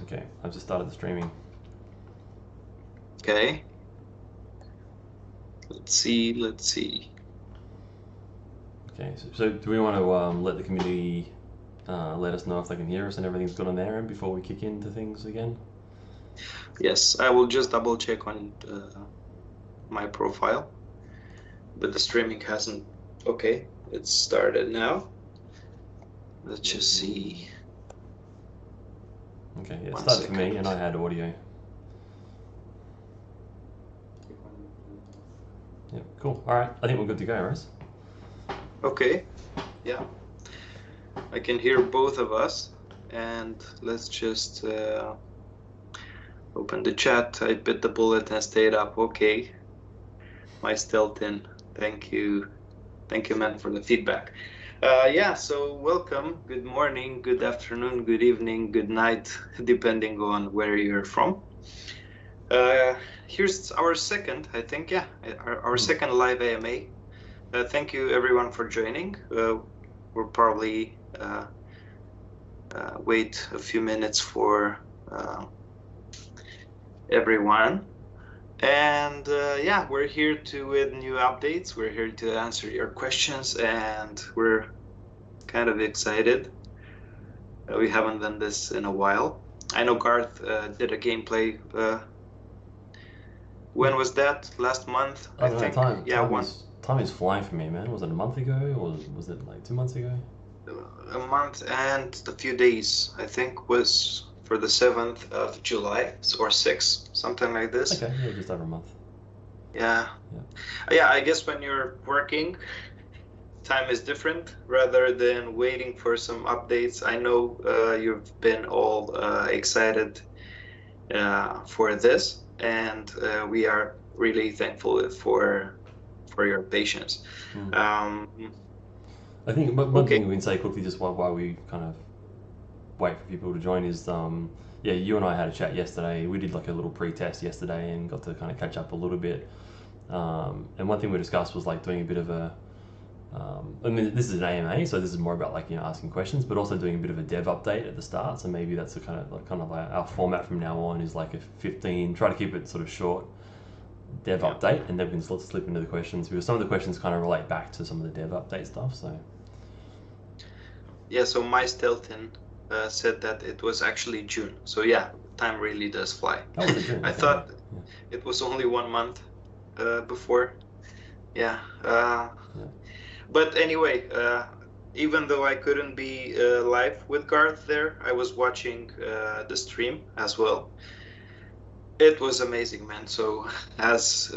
Okay, I've just started the streaming. Okay. Let's see. Okay, so do we want to let the community let us know if they can hear us and everything's good on their end before we kick into things again? Yes, I will just double check on my profile, but the streaming hasn't. Okay, it's started now. Let's just see. Okay, yeah, it One started for me second. and I had audio. Yeah, cool. All right, I think we're good to go, Rose. Okay, yeah. I can hear both of us, and let's just open the chat. I bit the bullet and stayed up. Okay. My Stelton, thank you, man, for the feedback. Yeah, so welcome. Good morning, good afternoon, good evening, good night, depending on where you're from. Here's our second, I think, yeah, our second live AMA. Thank you, everyone, for joining. We'll probably wait a few minutes for everyone. And yeah, we're here with new updates. We're here to answer your questions, and we're kind of excited. We haven't done this in a while. I know Garth did a gameplay. When was that? Last month, I think. Time is flying for me, man. Was it a month ago or was it like 2 months ago? A month and a few days, I think, was for the 7th of July or 6th, something like this. Okay, yeah, just over a month. Yeah. I guess when you're working, time is different rather than waiting for some updates. I know you've been all excited for this, and we are really thankful for your patience. I think one thing we can say quickly, just while we kind of wait for people to join, is yeah, you and I had a chat yesterday. We did like a little pre-test yesterday and got to kind of catch up a little bit. And one thing we discussed was like doing a bit of a I mean, this is an AMA, so this is more about like, you know, asking questions, but also doing a bit of a dev update at the start. So maybe that's a kind of like our format from now on is like a 15. Try to keep it sort of short dev update, and then we can slip into the questions because some of the questions kind of relate back to some of the dev update stuff. So yeah, so my Stelton said that it was actually June. So yeah, time really does fly. was it June? I thought it was only 1 month before. Yeah. But anyway, even though I couldn't be live with Garth there, I was watching the stream as well. It was amazing, man. So as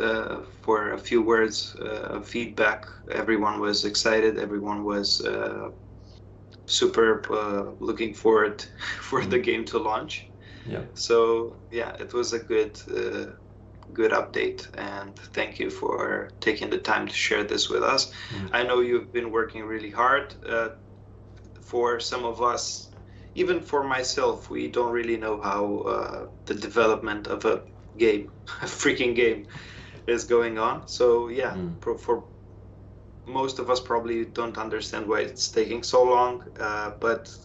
for a few words of feedback, everyone was excited. Everyone was superb, looking forward for the game to launch. Yeah. So yeah, it was a good update, and thank you for taking the time to share this with us. I know you've been working really hard. For some of us, even for myself, we don't really know how the development of a freaking game is going on. So yeah, for most of us probably don't understand why it's taking so long, but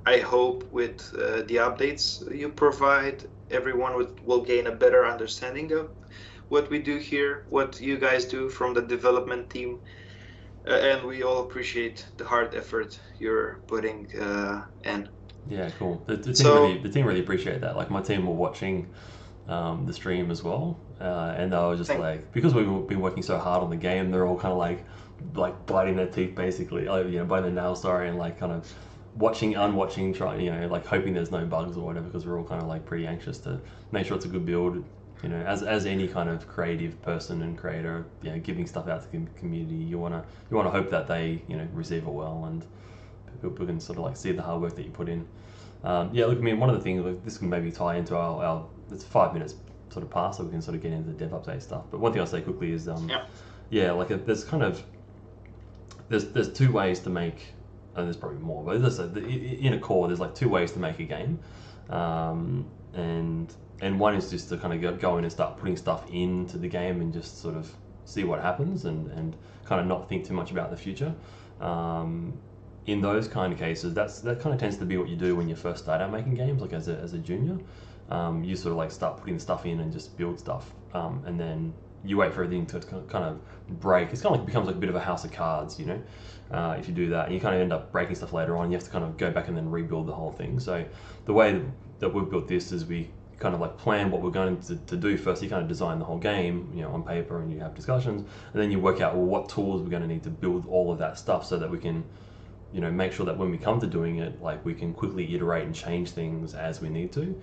I hope with the updates you provide, everyone will gain a better understanding of what we do here, what you guys do from the development team, and we all appreciate the hard effort you're putting in. Yeah, cool. The team really appreciate that. Like my team were watching the stream as well, and they were just like, because we've been working so hard on the game, they're all kind of like biting their teeth basically, you know, biting their nails, sorry, and like kind of unwatching, trying, you know, like hoping there's no bugs or whatever, because we're all kind of like pretty anxious to make sure it's a good build. You know, as any kind of creative person and creator, you know, giving stuff out to the community, you wanna hope that they, you know, receive it well and people can sort of like see the hard work that you put in. Yeah, look, I mean, one of the things, like, this can maybe tie into our it's 5 minutes sort of past, so we can sort of get into the dev update stuff. But one thing I'll say quickly is, like there's kind of there's two ways to make, and there's probably more, but in a core, there's like two ways to make a game, and one is just to kind of go in and start putting stuff into the game and just sort of see what happens and kind of not think too much about the future. in those kind of cases, that kind of tends to be what you do when you first start out making games, like as a junior. You sort of like start putting stuff in and just build stuff, and then you wait for everything to kind of break. It's kind of like, it becomes like a bit of a house of cards, you know, if you do that, and you kind of end up breaking stuff later on. You have to kind of go back and then rebuild the whole thing. So the way that we've built this is we kind of like plan what we're going to do first. You kind of design the whole game, you know, on paper, and you have discussions, and then you work out, well, what tools we're going to need to build all of that stuff so that we can, you know, make sure that when we come to doing it, like we can quickly iterate and change things as we need to.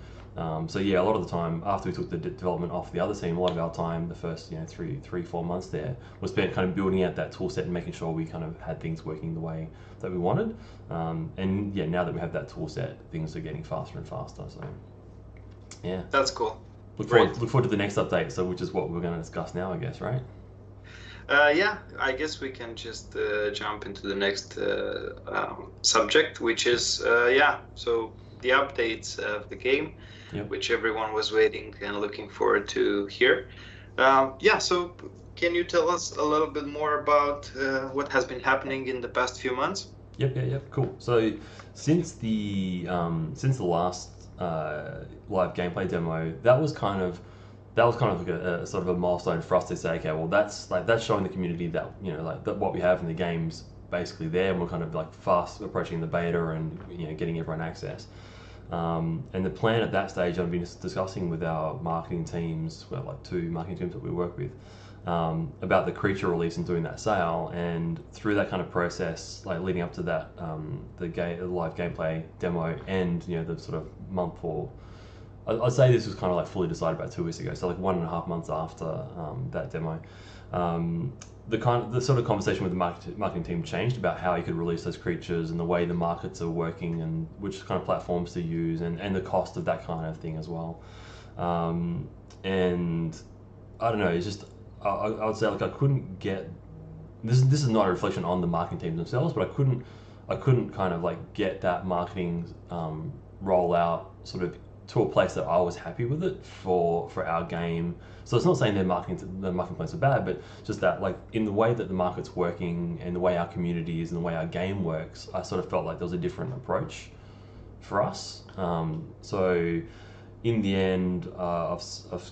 So yeah, a lot of the time after we took the development off the other team, a lot of our time, the first, you know, 3-4 months there, was spent kind of building out that tool set and making sure we kind of had things working the way that we wanted. And yeah, now that we have that tool set, things are getting faster and faster. So yeah, that's cool. Look forward to the next update. So which is what we're going to discuss now, I guess, right? Yeah, I guess we can just jump into the next subject, which is so the updates of the game. Yep. Which everyone was waiting and looking forward to hear. So can you tell us a little bit more about what has been happening in the past few months? Yep, cool. So since the last live gameplay demo, that was kind of like a sort of a milestone for us to say, okay, well that's showing the community that, you know, like that what we have in the game's basically there, and we're kind of like fast approaching the beta and, you know, getting everyone access. And the plan at that stage, I've been discussing with our marketing teams, well, like 2 marketing teams that we work with, about the creature release and doing that sale. And through that kind of process, like leading up to that, the live gameplay demo, and, you know, the sort of month, or I'd say this was kind of like fully decided about 2 weeks ago, so like 1.5 months after that demo. The sort of conversation with the marketing team changed about how you could release those creatures and the way the markets are working and which kind of platforms to use, and the cost of that kind of thing as well. And I don't know, it's just I would say, like, I couldn't get this is not a reflection on the marketing teams themselves, but I couldn't kind of like get that marketing rollout sort of to a place that I was happy with it for our game. So it's not saying the marketing plans are bad, but just that, like, in the way that the market's working and the way our community is and the way our game works, I sort of felt like there was a different approach for us. So in the end, I've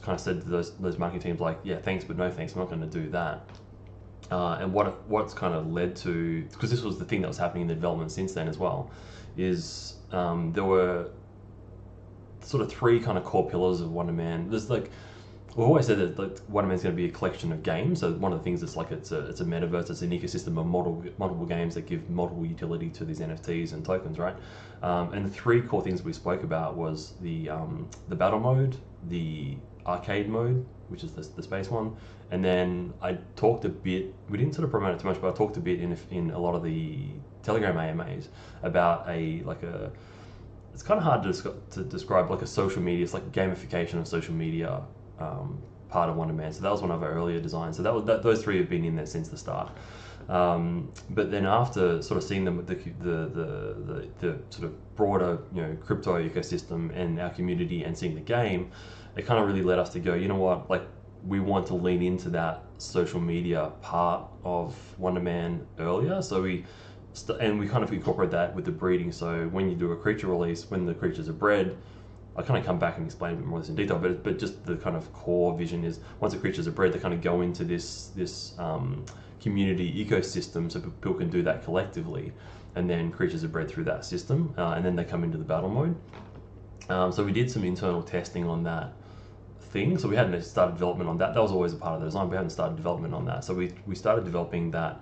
kind of said to those marketing teams, like, yeah, thanks, but no thanks, I'm not going to do that. And what's kind of led to, because this was the thing that was happening in the development since then as well, is there were sort of 3 kind of core pillars of Wonderman. There's like, we've always said that like Wonderman's going to be a collection of games. So one of the things is like it's a metaverse, it's an ecosystem of multiple games that give multiple utility to these NFTs and tokens, right? And the 3 core things we spoke about was the battle mode, the arcade mode, which is the space one, and then I talked a bit. We didn't sort of promote it too much, but I talked a bit in a lot of the Telegram AMAs about it's kind of hard to describe, like a social media. It's like a gamification of social media part of Wonderman. So that was one of our earlier designs. So those 3 have been in there since the start. But then after sort of seeing the sort of broader, you know, crypto ecosystem and our community, and seeing the game, it kind of really led us to go, you know what, like, we want to lean into that social media part of Wonderman earlier. So we kind of incorporate that with the breeding. So when you do a creature release, when the creatures are bred, I kind of come back and explain a bit more of this in detail, but just the kind of core vision is, once the creatures are bred, they kind of go into this community ecosystem, so people can do that collectively, and then creatures are bred through that system, and then they come into the battle mode. So we did some internal testing on that thing. So we hadn't started development on that. That was always a part of the design. We hadn't started development on that. So we started developing that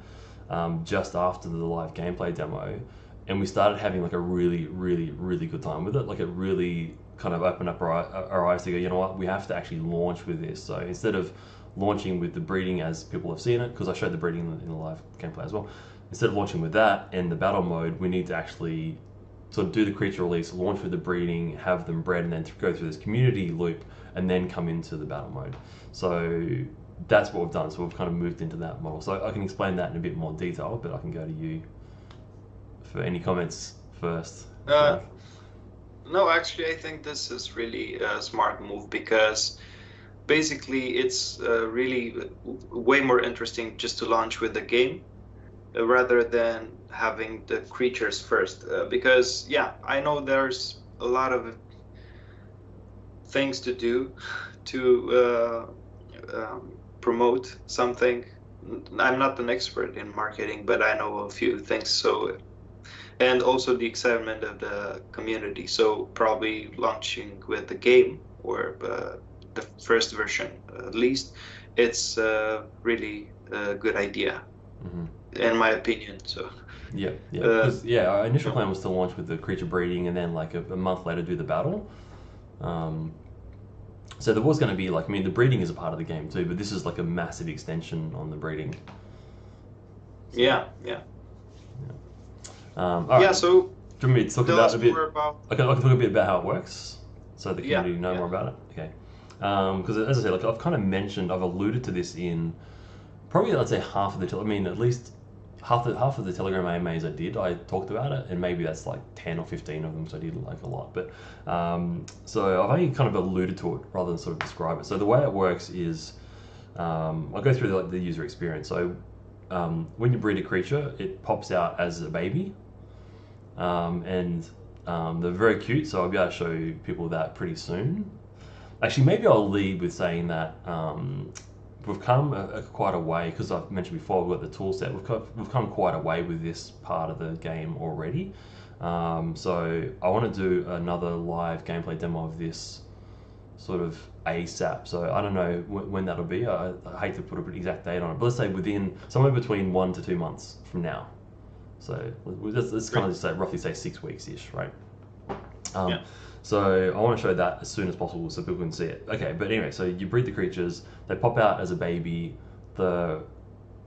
just after the live gameplay demo, and we started having like a really, really, really good time with it. Like, it really kind of opened up our eyes to go, you know what, we have to actually launch with this. So instead of launching with the breeding as people have seen it, because I showed the breeding in the live gameplay as well, instead of launching with that and the battle mode, we need to actually sort of do the creature release, launch with the breeding, have them bred, and then go through this community loop, and then come into the battle mode. So that's what we've done. So we've kind of moved into that model. So I can explain that in a bit more detail, but I can go to you for any comments first. No, actually, I think this is really a smart move, because basically it's really way more interesting just to launch with the game rather than having the creatures first. Because yeah, I know there's a lot of things to do to promote something. I'm not an expert in marketing, but I know a few things. So, and also the excitement of the community. So probably launching with the game or the first version, at least, it's really a good idea, in my opinion. So. Yeah, because our initial plan was to launch with the creature breeding and then like a month later do the battle. So there was going to be like, I mean, the breeding is a part of the game too, but this is like a massive extension on the breeding. So, yeah. All right. So do you want me to talk about a bit? I can talk a bit about how it works, so the community know more about it. Okay. Because as I said, like I've alluded to this in probably I'd say half of the. I mean, at least half of the Telegram AMAs I talked about it, and maybe that's like 10 or 15 of them, so I did like a lot. But so I've only kind of alluded to it rather than sort of describe it. So the way it works is I'll go through the user experience. So when you breed a creature, it pops out as a baby, and they're very cute. So I'll be able to show people that pretty soon. Actually, maybe I'll lead with saying that we've come quite a way, because I've mentioned before we've got the tool set. We've come quite a way with this part of the game already. So I want to do another live gameplay demo of this sort of ASAP. So I don't know when that'll be. I hate to put an exact date on it, but let's say within somewhere between 1 to 2 months from now. So let's kind of just say roughly 6 weeks ish, right? So I want to show that as soon as possible so people can see it. Okay, but anyway, so you breed the creatures, they pop out as a baby, they're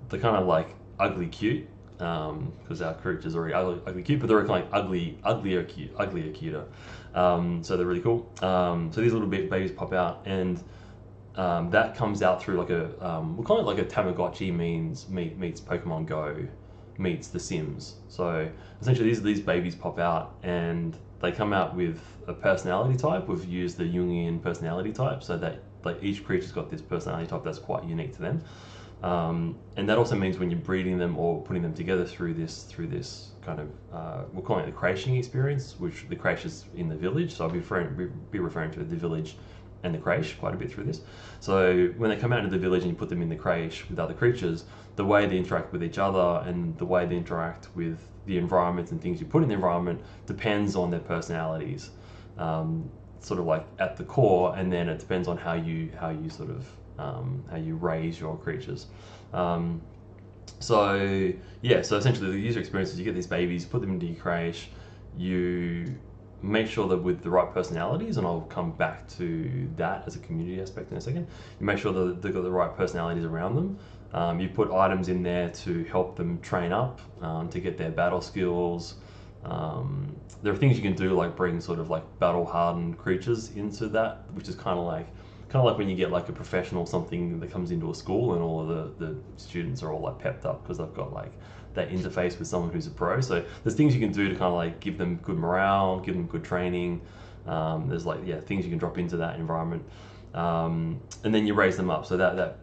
kind of like ugly cute, because our creatures are already ugly cute, but they're kind of like uglier cuter. So they're really cool. So these little babies pop out, and that comes out through like we'll call it like a Tamagotchi meets Pokemon Go meets The Sims. So essentially these babies pop out, and they come out with a personality type. We've used the Jungian personality type, so that like each creature's got this personality type that's quite unique to them. And that also means when you're breeding them or putting them together through this kind of we're calling it the creation experience, which the creche is in the village. So I'll be referring to the village and the creche quite a bit through this. So when they come out into the village and you put them in the creche with other creatures, the way they interact with each other and the way they interact with the environments and things you put in the environment depends on their personalities, sort of like at the core, and then it depends on how you sort of how you raise your creatures. So essentially the user experience is you get these babies, put them into your creche, you make sure that with the right personalities, and I'll come back to that as a community aspect in a second, you make sure that they've got the right personalities around them. You put items in there to help them train up, to get their battle skills. There are things you can do like bring sort of like battle hardened creatures into that, which is kind of like when you get like a professional something that comes into a school and all of the students are all like pepped up because they've got like that interface with someone who's a pro. So there's things you can do to kind of like give them good morale, give them good training. There's like things you can drop into that environment, and then you raise them up. So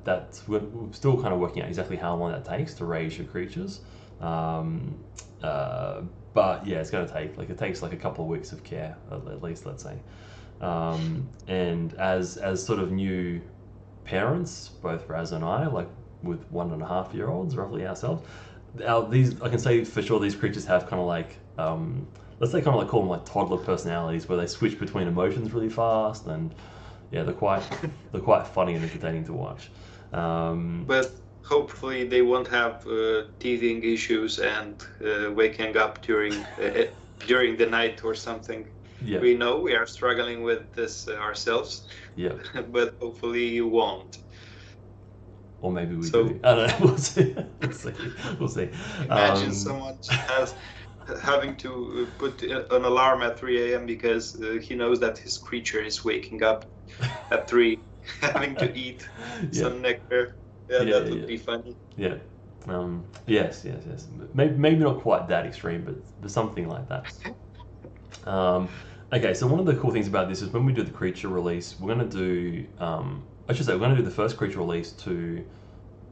that's we're still kind of working out exactly how long that takes to raise your creatures. But yeah, it's going to take it takes like a couple of weeks of care at least, let's say. And as sort of new parents, both Raz and I, like with 1.5-year-olds roughly ourselves, I can say for sure these creatures have kind of like let's say kind of like call them like toddler personalities, where they switch between emotions really fast, and they're quite funny and entertaining to watch. But hopefully they won't have teething issues and waking up during the night or something. Yeah. We know we are struggling with this ourselves. Yeah. But hopefully you won't. Or maybe we do. I don't know. We'll see. We'll see. Imagine someone having to put an alarm at 3 a.m. because he knows that his creature is waking up at 3, having to eat some nectar. That would be funny. Yeah. Yes. Maybe not quite that extreme, but something like that. Okay, so one of the cool things about this is when we do the creature release, we're going to do, we're going to do the first creature release to,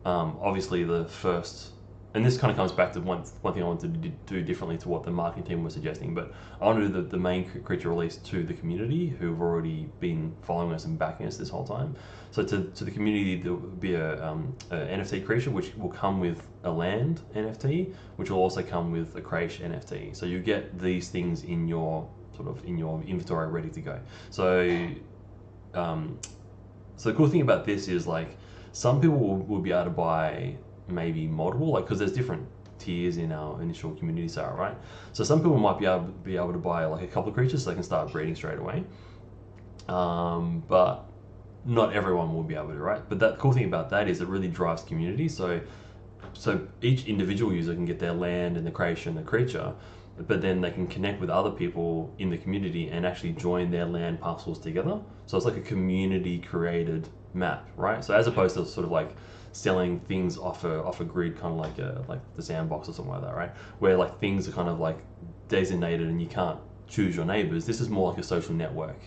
obviously the first and this kind of comes back to one thing I wanted to do differently to what the marketing team was suggesting, but I want to do the main creature release to the community who've already been following us and backing us this whole time. So to the community, there will be a NFT creature which will come with a land NFT, which will also come with a creation NFT. So you get these things in your inventory ready to go. So so the cool thing about this is like some people will be able to buy maybe multiple, like because there's different tiers in our initial community sale, right? So some people might be able to buy like a couple of creatures so they can start breeding straight away. But not everyone will be able to, right? But that cool thing about that is it really drives community. So each individual user can get their land and the creation, the creature, but then they can connect with other people in the community and actually join their land parcels together. So it's like a community created map, right? So as opposed to sort of like selling things off a grid, kind of like the sandbox or something like that, right? Where like things are kind of like designated and you can't choose your neighbors. This is more like a social network,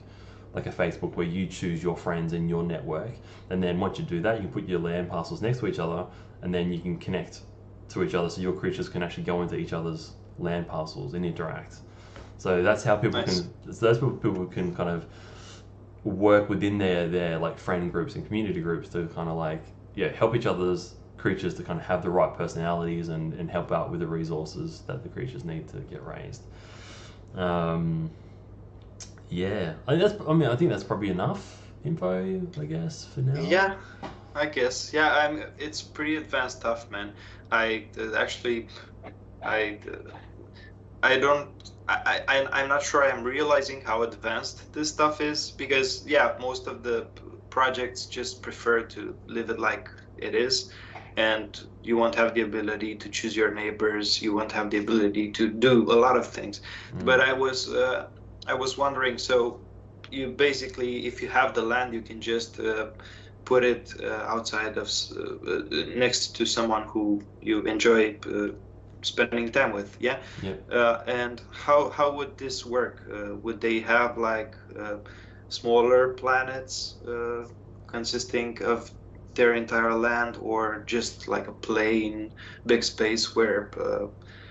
like a Facebook, where you choose your friends in your network, and then once you do that, you can put your land parcels next to each other, and then you can connect to each other, so your creatures can actually go into each other's land parcels and interact. So that's how people can kind of work within their like friend groups and community groups to kind of like help each other's creatures to kind of have the right personalities and help out with the resources that the creatures need to get raised. I think that's probably enough info, I guess, for now. Yeah, I guess. Yeah, it's pretty advanced stuff, man. I'm not sure I'm realizing how advanced this stuff is, because most of the projects just prefer to live it like it is, and you won't have the ability to choose your neighbors, you won't have the ability to do a lot of things. But I was wondering, so you basically, if you have the land, you can just put it outside of next to someone who you enjoy spending time with. And how would this work? Would they have like smaller planets consisting of their entire land, or just like a plain big space where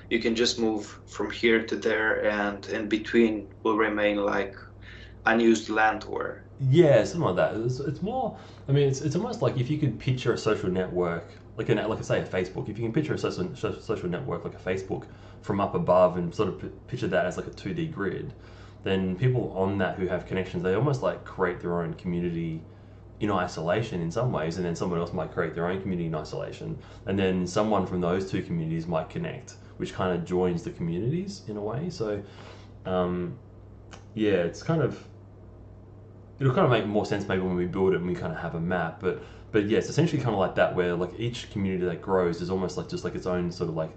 you can just move from here to there, and in between will remain like unused land? Or something like that. It's more, I mean, it's almost like if you could picture a social network, like say a Facebook. If you can picture a social network like a Facebook from up above and sort of picture that as like a 2D grid, then people on that who have connections, they almost like create their own community in isolation in some ways, and then someone else might create their own community in isolation, and then someone from those two communities might connect, which kind of joins the communities in a way. So it's kind of, it'll kind of make more sense maybe when we build it and we kind of have a map, but it's essentially kind of like that, where like each community that grows is almost like just like its own sort of like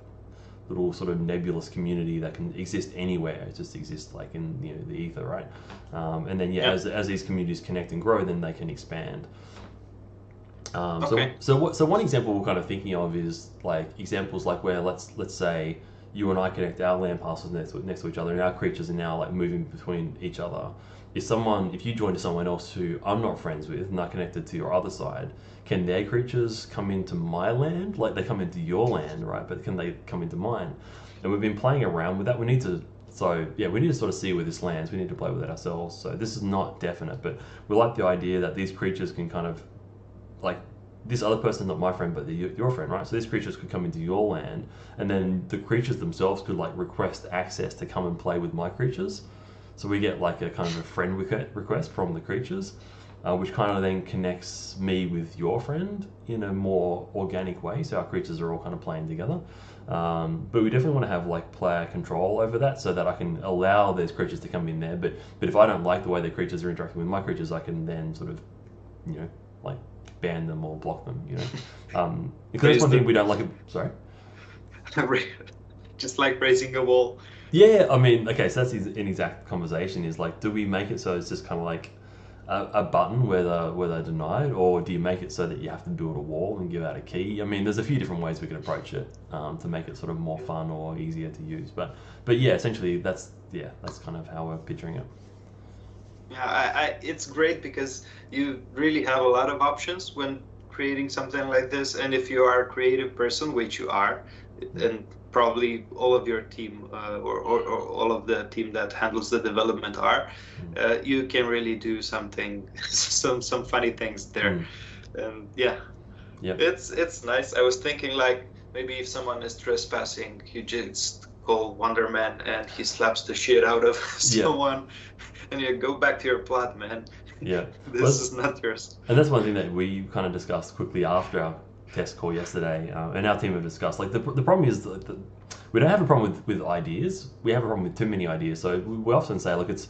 little sort of nebulous community that can exist anywhere. It just exists like in the ether, right? And then as these communities connect and grow, then they can expand. So one example we're kind of thinking of is like examples like where let's say you and I connect our land parcels next to each other, and our creatures are now like moving between each other. If you join to someone else who I'm not friends with, not connected to your other side, can their creatures come into my land? Like they come into your land, right? But can they come into mine? And we've been playing around with that. We need to sort of see where this lands. We need to play with it ourselves. So this is not definite, but we like the idea that these creatures can kind of, like, this other person, not my friend, but your friend, right? So these creatures could come into your land, and then the creatures themselves could like request access to come and play with my creatures. So we get like a kind of a friend request from the creatures, which kind of then connects me with your friend in a more organic way. So our creatures are all kind of playing together. But we definitely want to have like player control over that, so that I can allow these creatures to come in there. But if I don't like the way the creatures are interacting with my creatures, I can then sort of, like ban them or block them. Because that's one thing we don't like. Sorry. Just like raising a wall. Yeah, I mean, okay, so that's an exact conversation, is like, do we make it so it's just kind of like a button where they're denied, or do you make it so that you have to build a wall and give out a key? I mean, there's a few different ways we could approach it to make it sort of more fun or easier to use. But yeah, essentially that's kind of how we're picturing it. Yeah, it's great because you really have a lot of options when creating something like this, and if you are a creative person, which you are, and probably all of your team or all of the team that handles the development are, you can really do something, some funny things there. And it's nice. I was thinking like maybe if someone is trespassing, you just call Wonderman and he slaps the shit out of someone, and you go back to your plot, man. Yeah, this is not yours. And that's one thing that we kind of discussed quickly after our test call yesterday, and our team have discussed. Like the problem is that we don't have a problem with ideas. We have a problem with too many ideas. So we often say, look, it's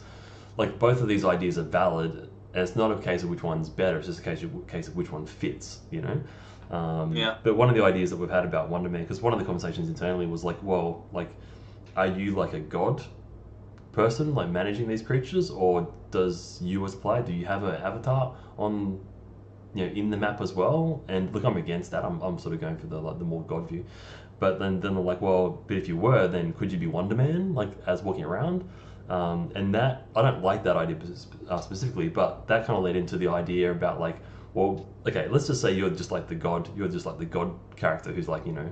like both of these ideas are valid, and it's not a case of which one's better. It's just a case of which one fits, you know. But one of the ideas that we've had about Wonderman, because one of the conversations internally was like, well, like, are you like a god person, like managing these creatures, or does you as a player, do you have an avatar on, you know, in the map as well? And look, I'm against that. I'm sort of going for the more god view. But then they're like, well, but if you were, then could you be Wonderman, like as walking around? And that, I don't like that idea specifically, but that kind of led into the idea about like, well, okay, let's just say you're just like the god character who's like, you know,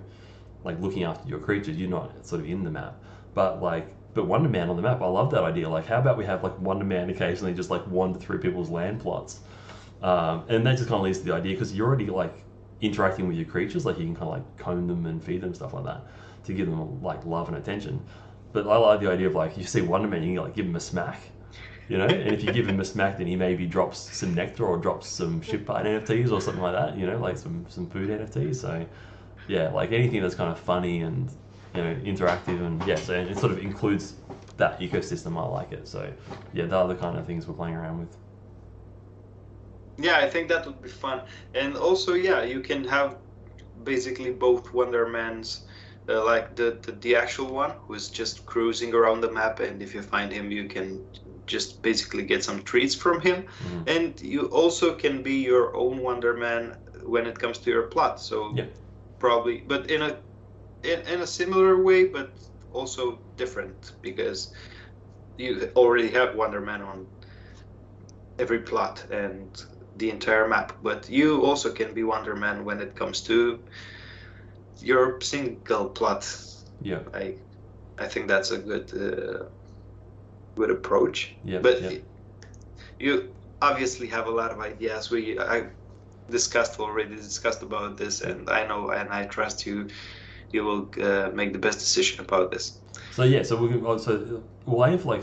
like looking after your creatures. You're not sort of in the map, but Wonderman on the map, I love that idea. Like, how about we have like Wonderman occasionally just like wander through people's land plots, and that just kind of leads to the idea, because you're already like interacting with your creatures, like you can kind of like comb them and feed them, stuff like that, to give them like love and attention. But I like the idea of like, you see Wonderman, you can like give him a smack, you know, and if you give him a smack, then he maybe drops some nectar or drops some ship part NFTs or something like that, you know, like some food NFTs. So yeah, like anything that's kind of funny and, you know, interactive, and so it sort of includes that ecosystem. I like it. So yeah, they're the kind of things we're playing around with. Yeah, I think that would be fun. And also, yeah, you can have basically both Wondermans, like the actual one who is just cruising around the map, and if you find him, you can just basically get some treats from him. And you also can be your own Wonderman when it comes to your plot. So probably, but in a similar way, but also different, because you already have Wonderman on every plot and the entire map. But you also can be Wonderman when it comes to your single plot. Yeah, I think that's a good approach. Yeah, but you obviously have a lot of ideas. I already discussed about this, and I know and I trust you. You will make the best decision about this. So yeah, so we'll aim for like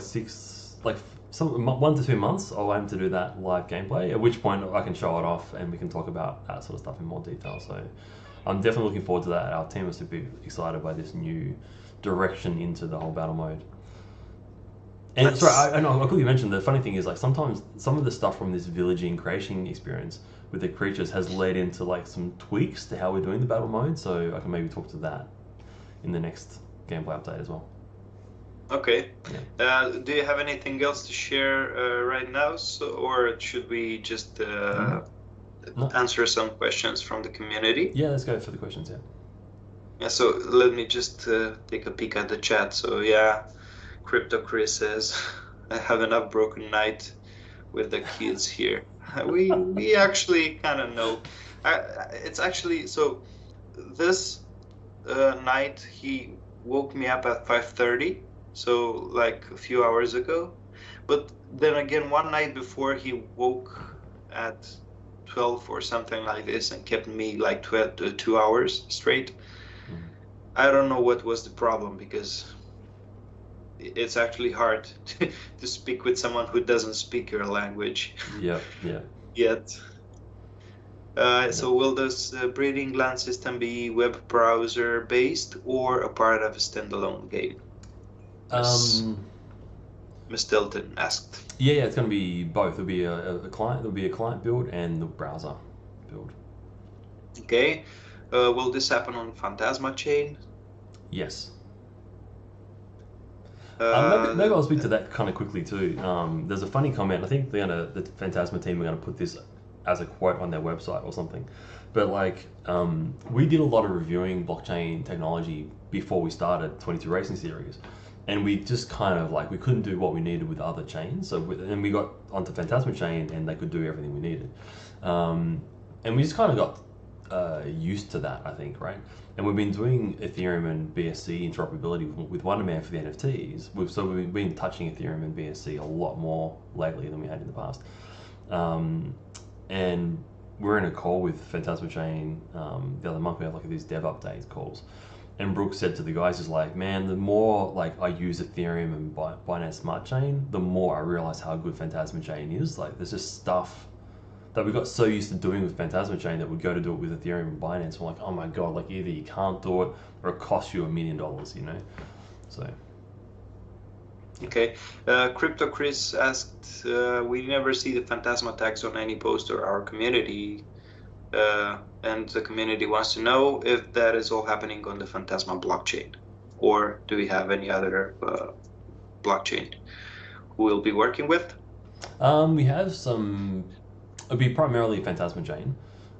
1 to 2 months. I'll aim to do that live gameplay, at which point I can show it off and we can talk about that sort of stuff in more detail. So I'm definitely looking forward to that. Our team is super excited by this new direction into the whole battle mode. And sorry, I know I quickly mentioned, the funny thing is, like, sometimes some of the stuff from this villaging creation experience with the creatures has led into like some tweaks to how we're doing the battle mode, so I can maybe talk to that in the next gameplay update as well. Okay. Do you have anything else to share right now, or should we just answer some questions from the community? Yeah, let's go for the questions. Yeah, so let me just take a peek at the chat. So yeah, Crypto Chris says, I have enough broken night with the kids here. We actually kind of know. It's actually, so this night he woke me up at 5:30, so like a few hours ago. But then again, one night before, he woke at 12 or something like this and kept me like 2 hours straight. I don't know what was the problem, because it's actually hard to speak with someone who doesn't speak your language. Yet. So will this breeding land system be web browser based or a part of a standalone game? Miss Tilton asked. Yeah, it's going to be both. There'll be a client. There'll be a client build and the browser build. Okay. Will this happen on Phantasma chain? Yes. Maybe I'll speak to that kind of quickly too. There's a funny comment. I think the Phantasma team are going to put this as a quote on their website or something. But like, we did a lot of reviewing blockchain technology before we started 22 Racing Series, and we just kind of like, we couldn't do what we needed with other chains. So and we got onto Phantasma chain, and they could do everything we needed. And we just kind of got used to that, I think, right? And we've been doing Ethereum and BSC interoperability with Wonderman for the NFTs. We've been touching Ethereum and BSC a lot more lately than we had in the past. And we're in a call with Phantasma Chain the other month. We have like these dev updates calls. And Brooks said to the guys, is like, man, the more like I use Ethereum and Binance Smart Chain, the more I realize how good Phantasma Chain is. Like, there's just stuff that we got so used to doing with Phantasma Chain that we go to do it with Ethereum and Binance. We're like, oh my god, like either you can't do it or it costs you $1 million, you know? So. Okay. Crypto Chris asked, we never see the Phantasma tags on any post or our community. And the community wants to know if that is all happening on the Phantasma blockchain, or do we have any other blockchain we'll be working with? We have some. It'll be primarily Phantasma Chain.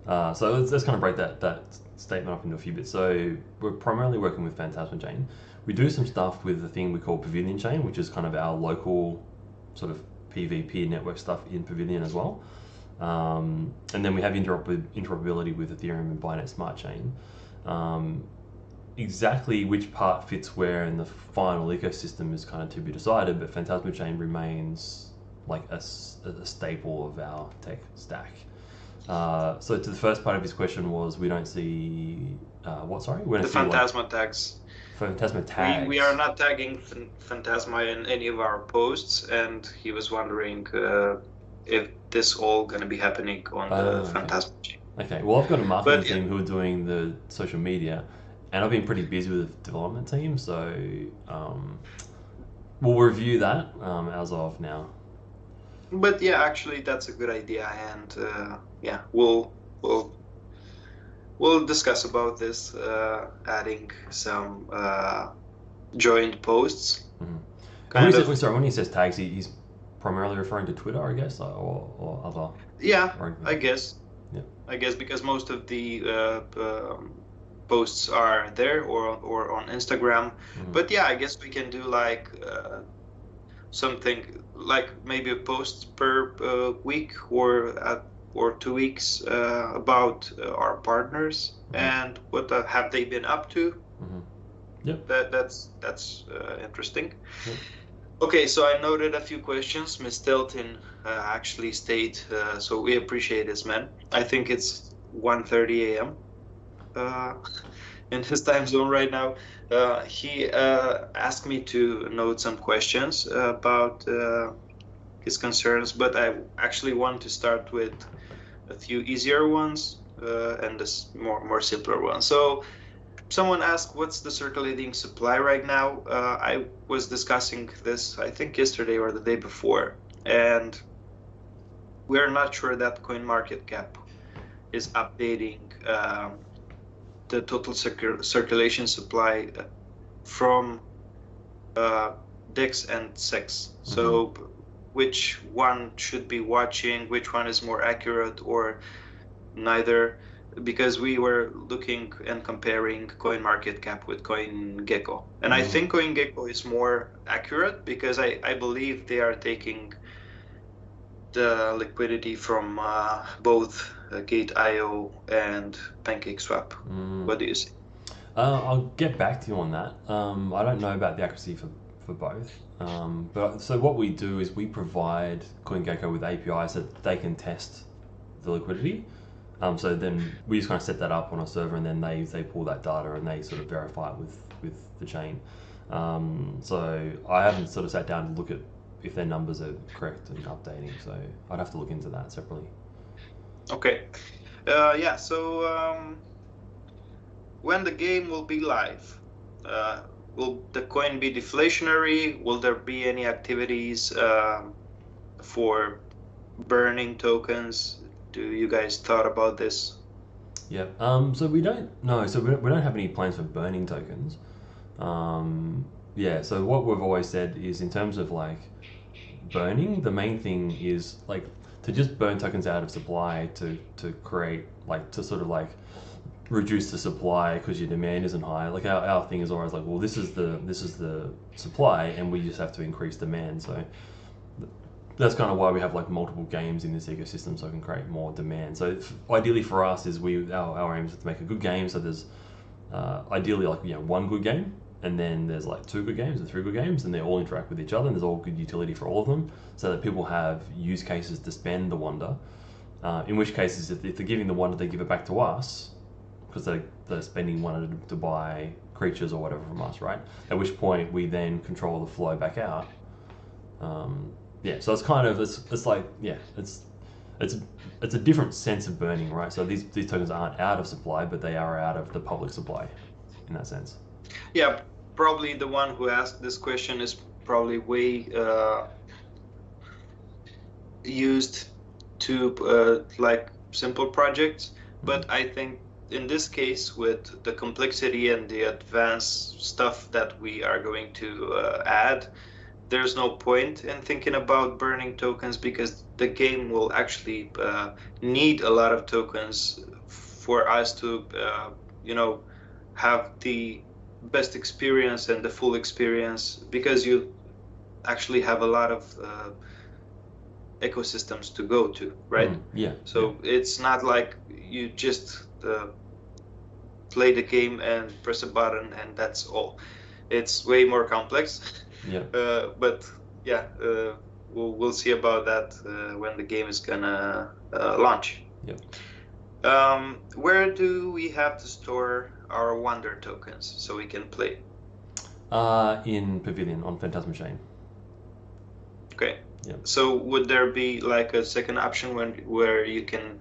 So let's kind of break that statement up into a few bits. So we're primarily working with Phantasma Chain. We do some stuff with the thing we call Pavilion Chain, which is kind of our local sort of PvP network stuff in Pavilion as well. And then we have interoperability with Ethereum and Binance Smart Chain. Exactly which part fits where in the final ecosystem is kind of to be decided, but Phantasma Chain remains like a staple of our tech stack. So to the first part of his question was, we don't see what? Sorry, we don't the see Phantasma tags. Phantasma tags. We are not tagging Phantasma in any of our posts, and he was wondering if this all going to be happening on the Phantasma chain. Okay, well, I've got a marketing team who are doing the social media, and I've been pretty busy with the development team, so we'll review that as of now. But yeah, actually, that's a good idea, and yeah, we'll discuss about this, adding some joint posts. Mm-hmm. Sorry, when he says tags, he's primarily referring to Twitter, I guess, or other. Yeah, I guess. Yeah. I guess because most of the posts are there or on Instagram. Mm-hmm. But yeah, I guess we can do like something like maybe a post per week or 2 weeks about our partners. Mm-hmm. And what have they been up to. Mm-hmm. Yep. That's interesting. Yep. Okay, so I noted a few questions. Ms. Stelton actually stayed, so we appreciate this, man. I think it's 1:30 a.m. In his time zone right now. He asked me to note some questions about his concerns, but I actually want to start with a few easier ones and this more simpler ones. So someone asked, what's the circulating supply right now? I was discussing this, I think yesterday or the day before, and we're not sure that CoinMarketCap is updating the total circulation supply from DEX and SEX. Mm-hmm. So which one should be watching, which one is more accurate, or neither? Because we were looking and comparing CoinMarketCap with CoinGecko. And I think CoinGecko is more accurate because I believe they are taking the liquidity from both Gate.io and PancakeSwap. What do you say? I'll get back to you on that. I don't know about the accuracy for both. But so what we do is we provide CoinGecko with APIs that they can test the liquidity. So then we just kind of set that up on a server, and then they pull that data and they sort of verify it with the chain. So I haven't sort of sat down and look at if their numbers are correct and updating. So I'd have to look into that separately. Okay. Yeah. So when the game will be live, will the coin be deflationary? Will there be any activities for burning tokens? Do you guys thought about this? Yeah. So we don't know. So we don't have any plans for burning tokens. Yeah. So what we've always said is, in terms of like burning, the main thing is like to just burn tokens out of supply to create like to sort of like reduce the supply because your demand isn't high. Like our thing is always like, well, this is the supply and we just have to increase demand. So that's kind of why we have like multiple games in this ecosystem, so I can create more demand. So ideally for us is our aim is to make a good game. So there's ideally like one good game, and then there's like 2 good games and 3 good games, and they all interact with each other, and there's all good utility for all of them, so that people have use cases to spend the wonder. In which cases, if they're giving the wonder, they give it back to us because they're spending wonder to buy creatures or whatever from us, right? At which point we then control the flow back out. So it's kind of it's like it's a different sense of burning, right? So these tokens aren't out of supply, but they are out of the public supply in that sense. Yeah, probably the one who asked this question is probably way used to like simple projects, but I think in this case, with the complexity and the advanced stuff that we are going to add, there's no point in thinking about burning tokens, because the game will actually need a lot of tokens for us to have the best experience and the full experience, because you actually have a lot of ecosystems to go to, right? So it's not like you just play the game and press a button and that's all. It's way more complex. But we'll see about that when the game is gonna launch. Where do we have to store our Wonder tokens so we can play? In Pavilion on Phantasma Chain. Okay. So would there be like a second option where you can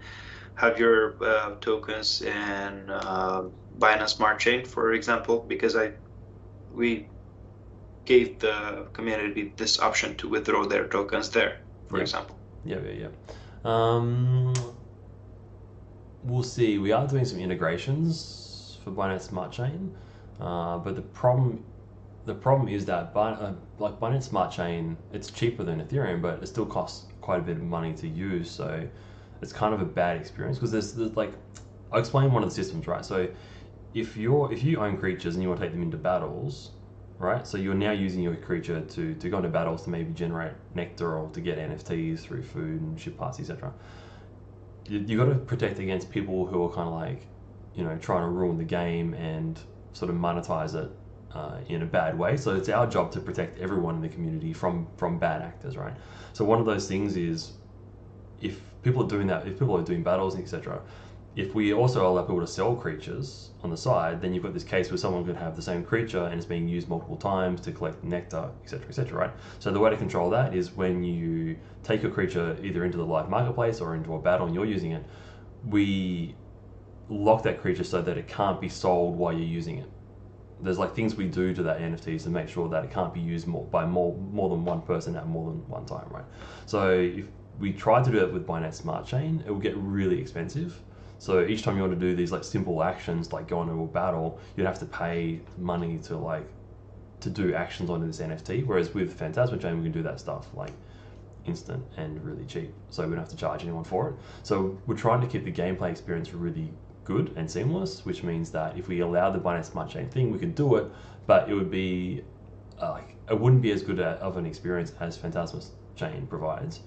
have your tokens in Binance Smart Chain, for example? Because we gave the community this option to withdraw their tokens there, for example. We'll see. We are doing some integrations for Binance Smart Chain, but the problem is that like Binance Smart Chain, it's cheaper than Ethereum, but it still costs quite a bit of money to use. So it's kind of a bad experience, because there's like, I'll explain one of the systems, right? So if you own creatures and you want to take them into battles, right? So you're now using your creature to go into battles to maybe generate nectar or to get NFTs through food and ship parts, etc. You got to protect against people who are kind of like, trying to ruin the game and sort of monetize it in a bad way. So it's our job to protect everyone in the community from bad actors, right? So one of those things is, if people are doing that, if people are doing battles, etc., if we also allow people to sell creatures on the side, then you've got this case where someone could have the same creature and it's being used multiple times to collect nectar, etc., right? So the way to control that is when you take your creature either into the live marketplace or into a battle and you're using it, we lock that creature so that it can't be sold while you're using it. There's like things we do to that NFTs to make sure that it can't be used by more than one person at more than one time, right? So if we try to do it with Binance Smart Chain, it will get really expensive. So each time you want to do these like simple actions, like go into a battle, you'd have to pay money to do actions onto this NFT. Whereas with Phantasma Chain, we can do that stuff like instant and really cheap. So we don't have to charge anyone for it. So we're trying to keep the gameplay experience really good and seamless, which means that if we allow the Binance Smart Chain thing, we could do it, but it would be it wouldn't be as good of an experience as Phantasma Chain provides.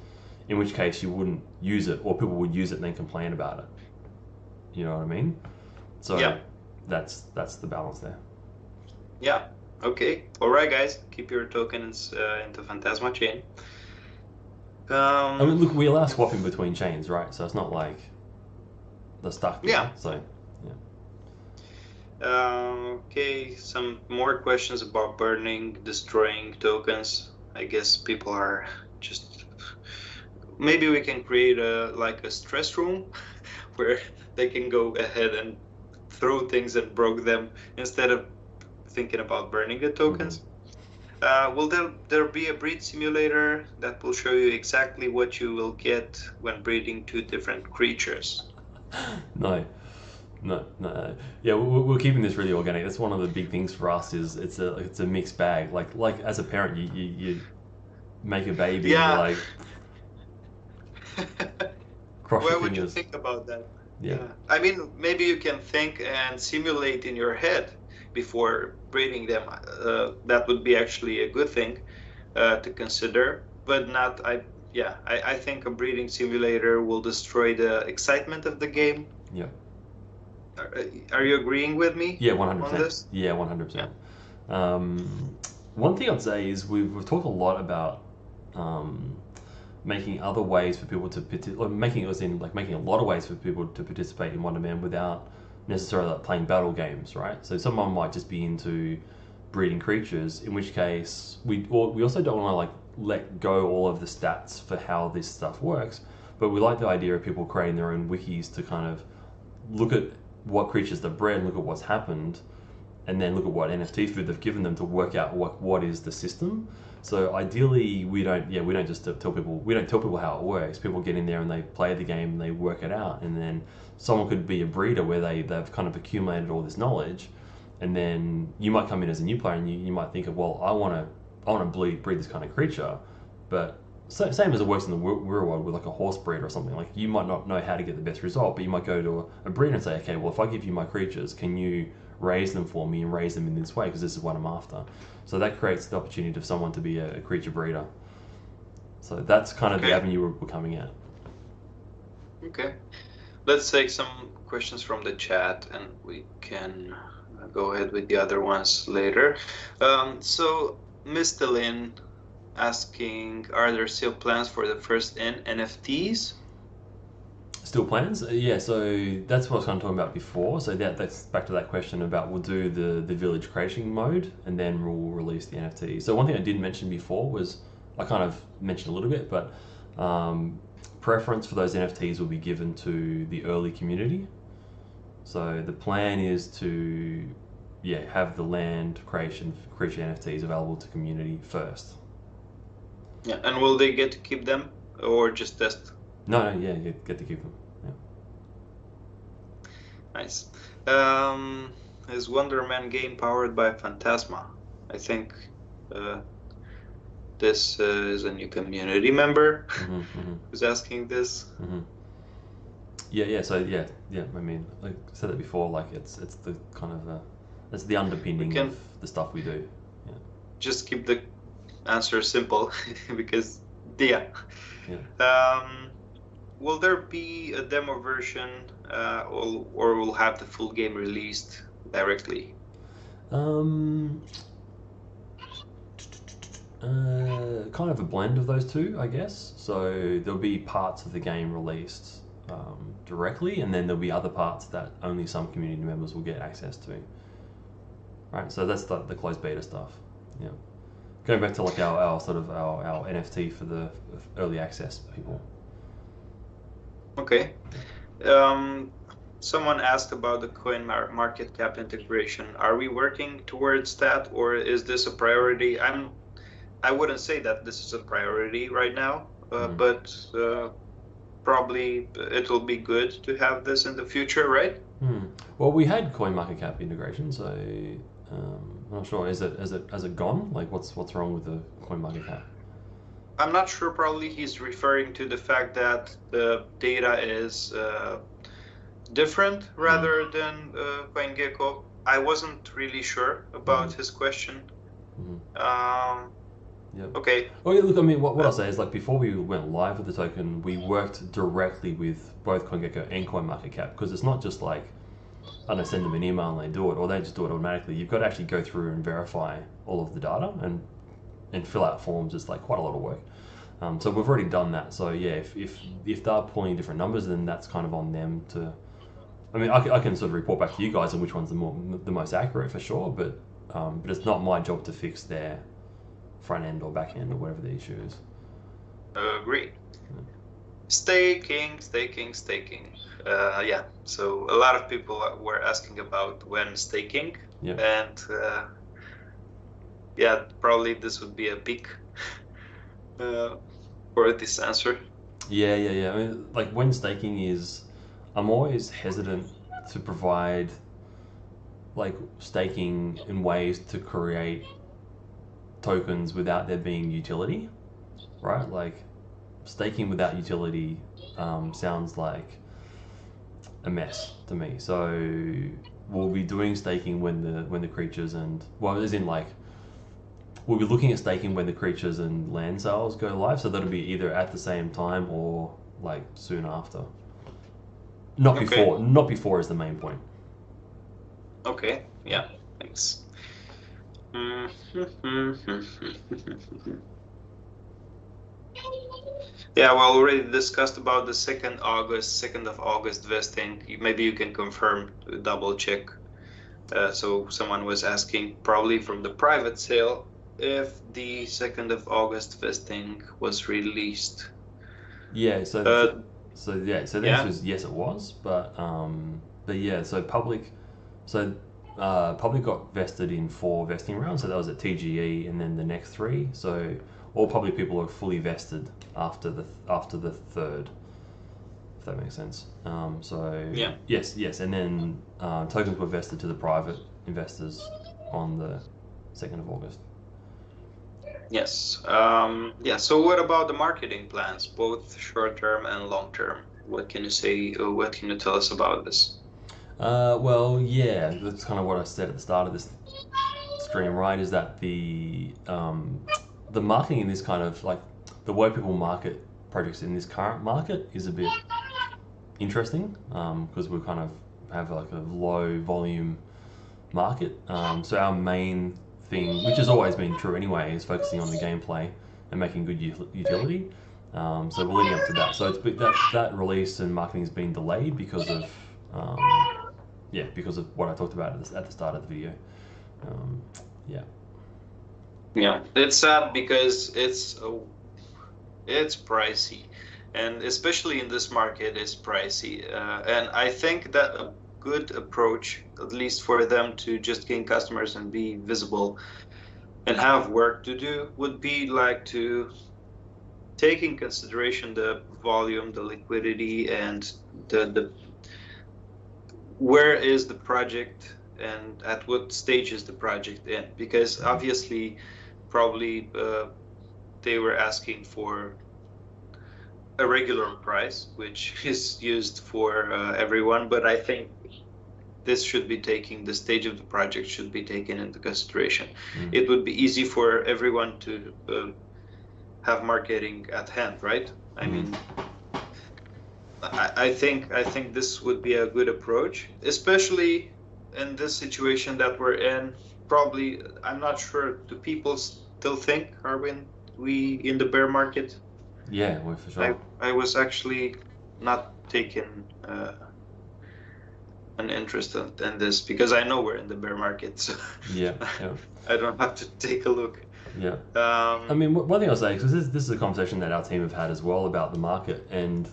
In which case you wouldn't use it, or people would use it and then complain about it. You know what I mean? So that's the balance there. Yeah. Okay. All right, guys. Keep your tokens into Phantasma Chain. I mean, look, we allow swapping between chains, right? So it's not like they're stuck. So okay. Some more questions about burning, destroying tokens. I guess people are just. Maybe we can create a stress room where they can go ahead and throw things and broke them instead of thinking about burning the tokens. Will there be a breed simulator that will show you exactly what you will get when breeding 2 different creatures? No. Yeah, we're keeping this really organic. That's one of the big things for us. Is it's a mixed bag. Like as a parent, you make a baby. Yeah. And cross Where your would you fingers. think about that? Yeah. I mean, maybe you can think and simulate in your head before breeding them. That would be actually a good thing to consider, but not. yeah, I think a breeding simulator will destroy the excitement of the game. Yeah. Are you agreeing with me? Yeah, 100%. On this? Yeah, 100%. One thing I'd say is we've talked a lot about making other ways for people to making a lot of ways for people to participate in Wonderman without necessarily like playing battle games, right? So someone might just be into breeding creatures, in which case we also don't want to like let go all of the stats for how this stuff works, but we like the idea of people creating their own wikis to kind of look at what creatures they've bred, look at what's happened, and then look at what NFT food they've given them to work out what is the system. So ideally, we don't just tell people how it works. People get in there and they play the game and they work it out, and then someone could be a breeder where they've kind of accumulated all this knowledge, and then you might come in as a new player and you might think of, well, I want to breed this kind of creature, but same as it works in the real world with like a horse breeder or something. Like you might not know how to get the best result, but you might go to a breeder and say, okay, well, if I give you my creatures, can you raise them for me and raise them in this way, because this is what I'm after. So that creates the opportunity for someone to be a creature breeder. So that's kind of the avenue we're coming at. Okay. Let's take some questions from the chat and we can go ahead with the other ones later. So Mr. Lin asking, are there still plans for the first NFTs? Still plans? Yeah, so that's what I was kind of talking about before. So that's back to that question about we'll do the village creation mode and then we'll release the NFT. So one thing I didn't mention before was, I kind of mentioned a little bit, but preference for those NFTs will be given to the early community. So the plan is to have the land creation NFTs available to community first. Yeah, and will they get to keep them or just test? No, yeah, you get to keep them. Yeah. Nice. Is Wonderman game powered by Phantasma? I think this is a new community member who's asking this. Yeah. So yeah. I mean, like I said that before. Like it's the kind of it's the underpinning of the stuff we do. Yeah. Just keep the answer simple because yeah. Will there be a demo version or will have the full game released directly? Kind of a blend of those two, I guess. So there'll be parts of the game released directly, and then there'll be other parts that only some community members will get access to. Right, so that's the closed beta stuff. Yeah. Going back to like our NFT for the early access people. Okay. Someone asked about the coin market cap integration. Are we working towards that, or is this a priority? I wouldn't say that this is a priority right now, but probably it will be good to have this in the future, right? Well, we had coin market cap integration, so I'm not sure. Has it gone? Like, what's wrong with the coin market cap? I'm not sure. Probably he's referring to the fact that the data is different rather than CoinGecko. I wasn't really sure about his question. Okay. Well, yeah, look, I mean, what I'll say is, like, before we went live with the token, we worked directly with both CoinGecko and CoinMarketCap, because it's not just like, I don't know, send them an email and they do it, or they just do it automatically. You've got to actually go through and verify all of the data and fill out forms. It's like quite a lot of work. So we've already done that. So yeah, if they're pulling different numbers, then that's kind of on them to. I mean, I can sort of report back to you guys on which one's the most accurate for sure, but it's not my job to fix their front end or back end or whatever the issue is. Great. Yeah. Staking. Yeah. So a lot of people were asking about when staking, and yeah, probably this would be a peak for this answer. Yeah. I mean, like when staking is, I'm always hesitant to provide like staking in ways to create tokens without there being utility, right? Like staking without utility sounds like a mess to me. So we'll be doing staking when the creatures and, well, as in like we'll be looking at staking when the creatures and land sales go live. So that'll be either at the same time or like soon after. Not before. Not before is the main point. Okay. Yeah. Thanks. Yeah, well, already discussed about the 2nd of August vesting. Maybe you can confirm, double check. So someone was asking, probably from the private sale, if the 2nd of August vesting was released. Yeah. So the answer is yes, it was. But yeah. So public got vested in 4 vesting rounds. So that was at TGE and then the next 3. So all public people are fully vested after the 3rd, if that makes sense. Yes, and then tokens were vested to the private investors on the 2nd of August. Yes. So what about the marketing plans, both short-term and long-term? What can you say? What can you tell us about this? Well, yeah, that's kind of what I said at the start of this stream, right? Is that the marketing in this kind of like the way people market projects in this current market is a bit interesting because we kind of have like a low volume market. So our main thing, which has always been true anyway, is focusing on the gameplay and making good utility. So we're leading up to that. So it's that release and marketing has been delayed because of because of what I talked about at the start of the video. Yeah, it's sad because it's pricey, and especially in this market, it's pricey. And I think that a good approach, at least for them to just gain customers and be visible and have work to do, would be like to take in consideration the volume, the liquidity, and the where is the project and at what stage is the project in, because obviously probably they were asking for a regular price, which is used for everyone, but I think this should be taking, the stage of the project should be taken into consideration. It would be easy for everyone to have marketing at hand, right? I mean, I think this would be a good approach, especially in this situation that we're in. Probably, I'm not sure, do people still think, are we in the bear market? Yeah, well, for sure. I was actually not taking an interest in this because I know we're in the bear market, so yeah. I don't have to take a look. Yeah. I mean, one thing I'll say, because this is a conversation that our team have had as well about the market, and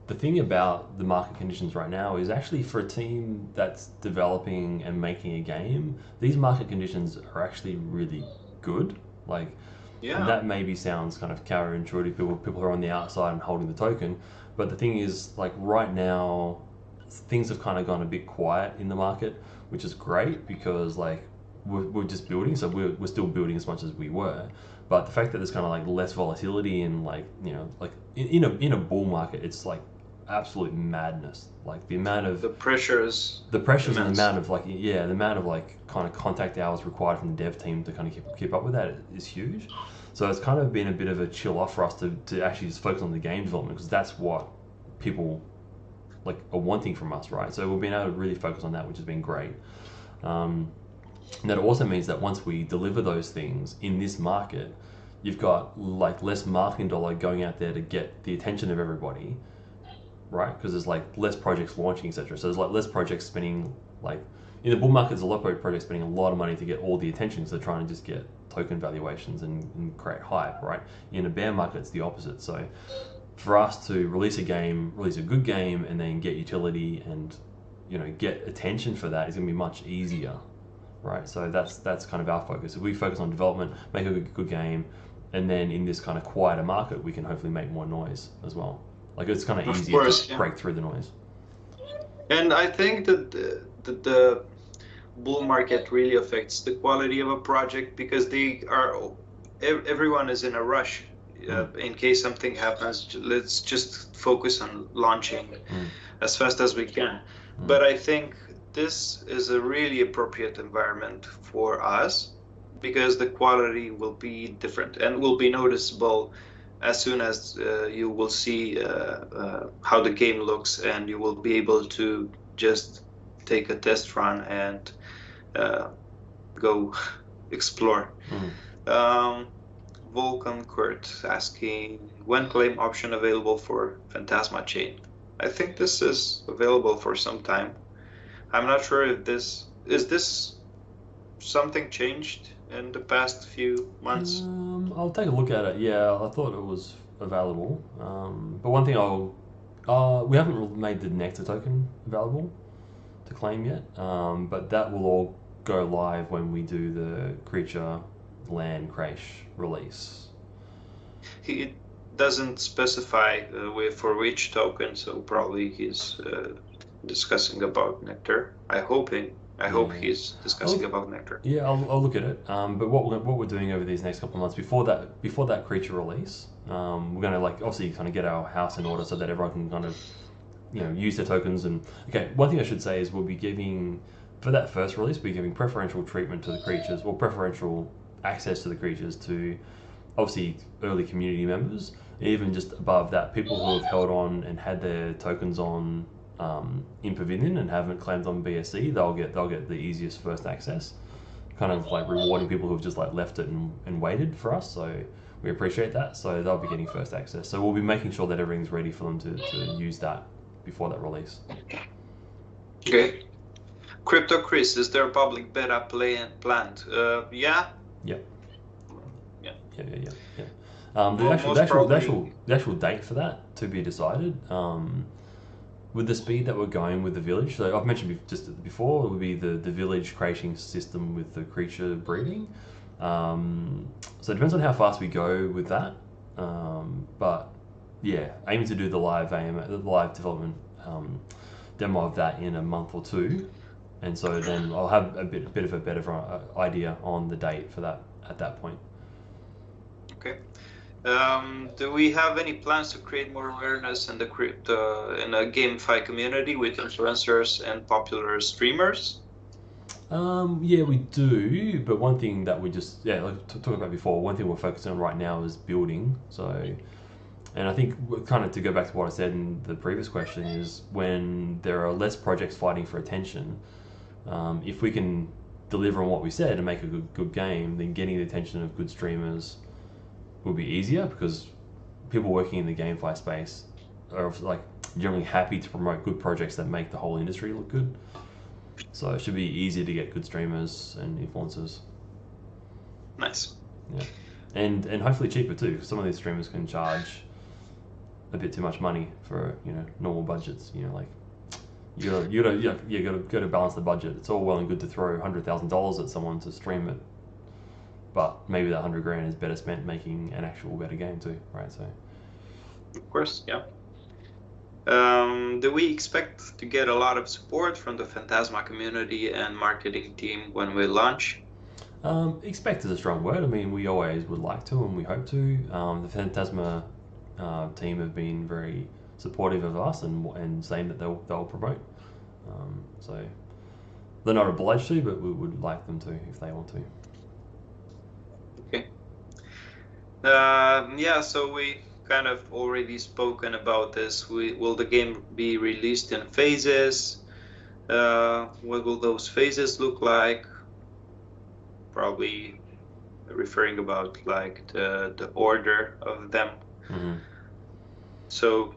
the thing about the market conditions right now is actually for a team that's developing and making a game, these market conditions are actually really good. Like, and that maybe sounds kind of counterintuitive, people who are on the outside and holding the token, but the thing is, like, right now, things have kind of gone a bit quiet in the market, which is great because, like, we're just building, so we're still building as much as we were, but the fact that there's kind of like less volatility and, like, you know, like in a bull market, it's like absolute madness. Like the amount of the pressures and the amount of like kind of contact hours required from the dev team to kind of keep up with that is huge. So it's kind of been a bit of a chill off for us to actually just focus on the game development, because that's what people like are wanting from us, right? So we've been able to really focus on that, which has been great. And that also means that once we deliver those things in this market, you've got like less marketing dollar going out there to get the attention of everybody, right? Because there's like less projects launching, etc. So there's like less projects spending, like in the bull market, there's a lot of projects spending a lot of money to get all the attention, because they're trying to just get token valuations and create hype, right? In a bear market, it's the opposite. So for us to release a good game, and then get utility and, you know, get attention for that is going to be much easier, right? So that's kind of our focus. If we focus on development, make a good game, and then in this kind of quieter market, we can hopefully make more noise as well. Like it's kind of easier to break through the noise. And I think that the bull market really affects the quality of a project, because everyone is in a rush. In case something happens, let's just focus on launching as fast as we can. But I think this is a really appropriate environment for us, because the quality will be different and will be noticeable as soon as you will see how the game looks, and you will be able to just take a test run and go explore. Volkan Kurt asking, when claim option available for Phantasma Chain? I think this is available for some time. I'm not sure if this something changed in the past few months. I'll take a look at it. Yeah, I thought it was available. But one thing we haven't made the Nectar token available to claim yet. But that will all go live when we do the creature land crash release. He doesn't specify for which token, so probably he's discussing about Nectar. I hope he's discussing about Nectar. Yeah, I'll look at it. But what we're doing over these next couple of months before that creature release, we're gonna obviously kind of get our house in order so that everyone can kind of use their tokens. And okay, one thing I should say is we'll be giving, for that first release, we'll be giving preferential treatment to the creatures, or preferential access to the creatures to obviously early community members. Even just above that, people who have held on and had their tokens on in Pavilion and haven't claimed on BSC, they'll get the easiest first access, kind of like rewarding people who've just left it and waited for us. So we appreciate that. So they'll be getting first access. So we'll be making sure that everything's ready for them to use that before that release. Okay. Crypto Chris, is there a public beta planned? Yeah. Yep. Yeah. Yeah. The actual date for that to be decided. With the speed that we're going with the village, so I've mentioned just before, it would be the village creating system with the creature breeding. So it depends on how fast we go with that. But yeah, aiming to do the live development demo of that in a month or two, and so then I'll have a bit of a better idea on the date for that at that point. Okay. Do we have any plans to create more awareness in the GameFi community with influencers and popular streamers? Yeah, we do. But one thing that we talking about before, one thing we're focusing on right now is building. So, and I think kind of to go back to what I said in the previous question is when there are less projects fighting for attention, if we can deliver on what we said and make a good game, then getting the attention of good streamers will be easier, because people working in the GameFi space are generally happy to promote good projects that make the whole industry look good. So it should be easier to get good streamers and influencers. Nice. Yeah, and hopefully cheaper too. Some of these streamers can charge a bit too much money for normal budgets. You gotta balance the budget. It's all well and good to throw $100,000 at someone to stream it, but maybe that $100,000 is better spent making an actual better game too, right? So, of course, yeah. Do we expect to get a lot of support from the Phantasma community and marketing team when we launch? Expect is a strong word. I mean, we always would like to, and we hope to. The Phantasma team have been very supportive of us and saying that they'll promote. So they're not obliged to, but we would like them to if they want to. Okay. Yeah, so we kind of already spoken about this. Will the game be released in phases? What will those phases look like? Probably referring about the order of them. Mm-hmm. So,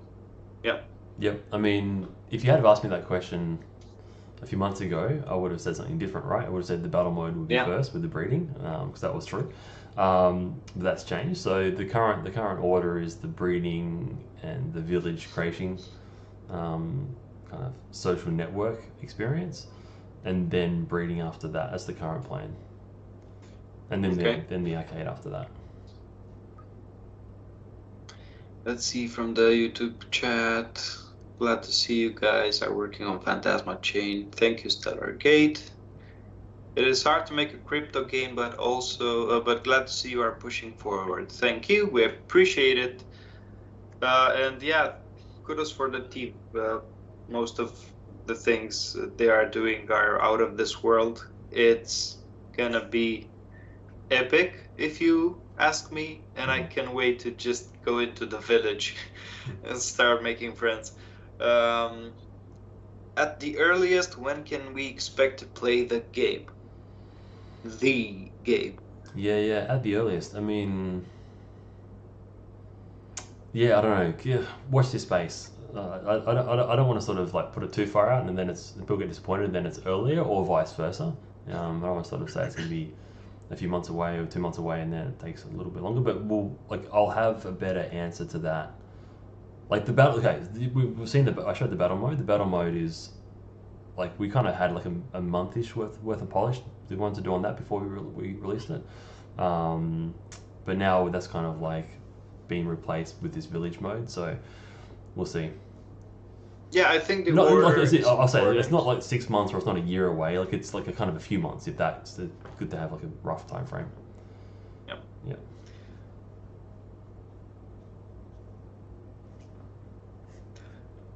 yeah. Yep. I mean, if you had asked me that question a few months ago, I would have said something different, right? I would have said the battle mode would be first with the breeding, because that was true. But that's changed. So the current order is the breeding and the village creating kind of social network experience, and then breeding after that. That's the current plan. And then then the arcade after that. Let's see from the YouTube chat. Glad to see you guys are working on Phantasma Chain. Thank you, Stellar Gate. It is hard to make a crypto game, but glad to see you are pushing forward. Thank you. We appreciate it. And yeah, kudos for the team. Most of the things they are doing are out of this world. It's gonna be epic, if you ask me, and I can't wait to just go into the village and start making friends. At the earliest, when can we expect to play the game? The game. Yeah, at the earliest. I mean, yeah, I don't know. Yeah, watch this space. I don't want to sort of like put it too far out, and then people get disappointed, and then it's earlier, or vice versa. I don't want to sort of say it's going to be a few months away or 2 months away, and then it takes a little bit longer. But I'll have a better answer to that. Like the battle. Okay, we've seen I showed the battle mode. The battle mode is like we kind of had like a month-ish worth of polish we wanted to do on that before we released it. But now that's kind of like being replaced with this village mode, so we'll see. Yeah, I think the order. I'll say it's not like 6 months or it's not a year away. Like it's like a kind of a few months. If that's good to have like a rough time frame. Yep. Yeah.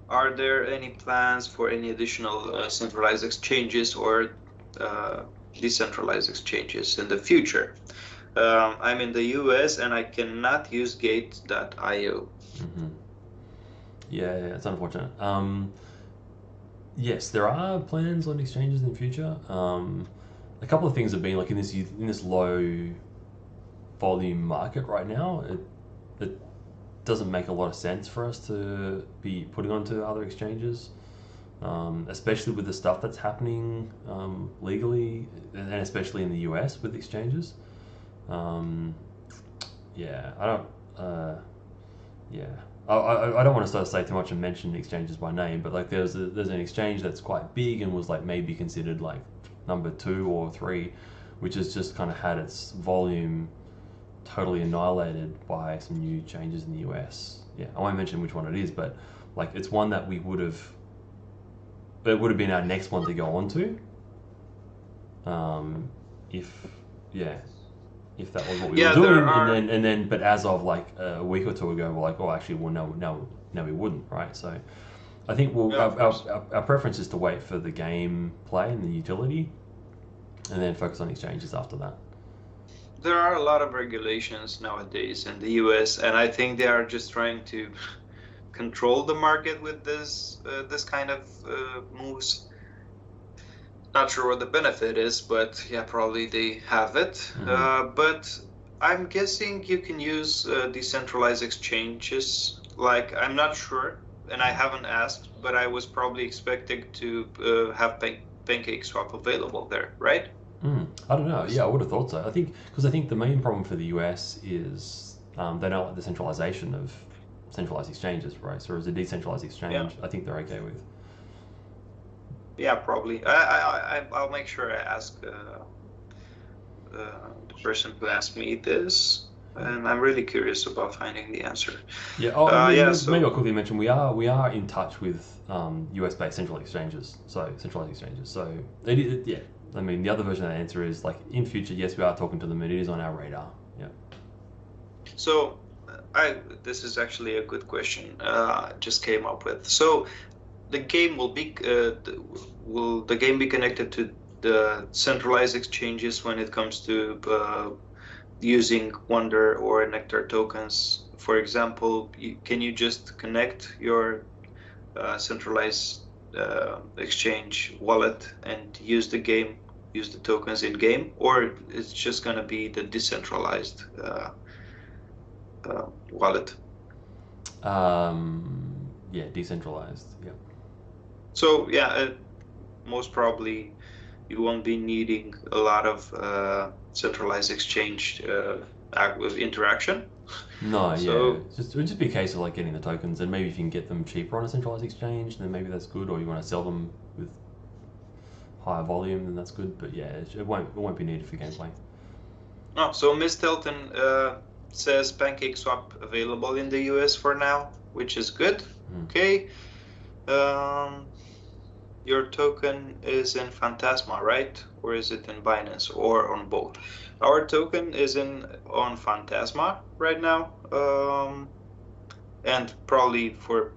Are there any plans for any additional centralized exchanges or decentralized exchanges in the future? I'm in the US and I cannot use Gate.io. Mm-hmm. Yeah, it's unfortunate. Yes, there are plans on exchanges in the future. A couple of things have been like in this low volume market right now. It doesn't make a lot of sense for us to be putting onto other exchanges, especially with the stuff that's happening legally, and especially in the US with exchanges. Yeah, I don't. Yeah, I don't want to sort of say too much and mention exchanges by name, but like there's an exchange that's quite big and was like maybe considered like number 2 or 3, which has just kind of had its volume totally annihilated by some new changes in the US. Yeah, I won't mention which one it is, but like it's one that it would have been our next one to go on to. If that was what we were doing, and then but as of like a week or two ago, we're like, oh, actually, well, no, we wouldn't, right? So I think our preference is to wait for the game play and the utility, and then focus on exchanges after that. There are a lot of regulations nowadays in the US, and I think they are just trying to control the market with this kind of moves. Not sure what the benefit is, but yeah, probably they have it. Mm-hmm. But I'm guessing you can use decentralized exchanges. Like, I'm not sure, and I haven't asked, but I was probably expecting to have PancakeSwap available there, right? I don't know. Yeah, I would have thought so. I think the main problem for the US is they don't like the centralization of centralized exchanges, right? So as a decentralized exchange, I think they're okay with. Yeah, probably. I'll make sure I ask the person who asked me this, and I'm really curious about finding the answer. Yeah. Maybe I'll quickly mention we are in touch with US-based central exchanges, so centralized exchanges. So yeah. I mean, the other version of the answer is like in future, yes, we are talking to them, and it is on our radar. Yeah. So, this is actually a good question. Just came up with. So, the game will the game be connected to the centralized exchanges when it comes to using Wonder or Nectar tokens? For example, can you just connect your centralized exchange wallet and use the tokens in game, or it's just going to be the decentralized wallet? Yeah, decentralized. Yeah. So yeah, most probably you won't be needing a lot of centralized exchange interaction. No, so, yeah. It would just be a case of like getting the tokens, and maybe if you can get them cheaper on a centralized exchange, then maybe that's good. Or you want to sell them with higher volume, then that's good. But yeah, it won't be needed for gameplay. Oh, so Miss Tilton says PancakeSwap available in the US for now, which is good. Okay. Your token is in Phantasma, right? Or is it in Binance, or on both? Our token is on Phantasma right now, and probably for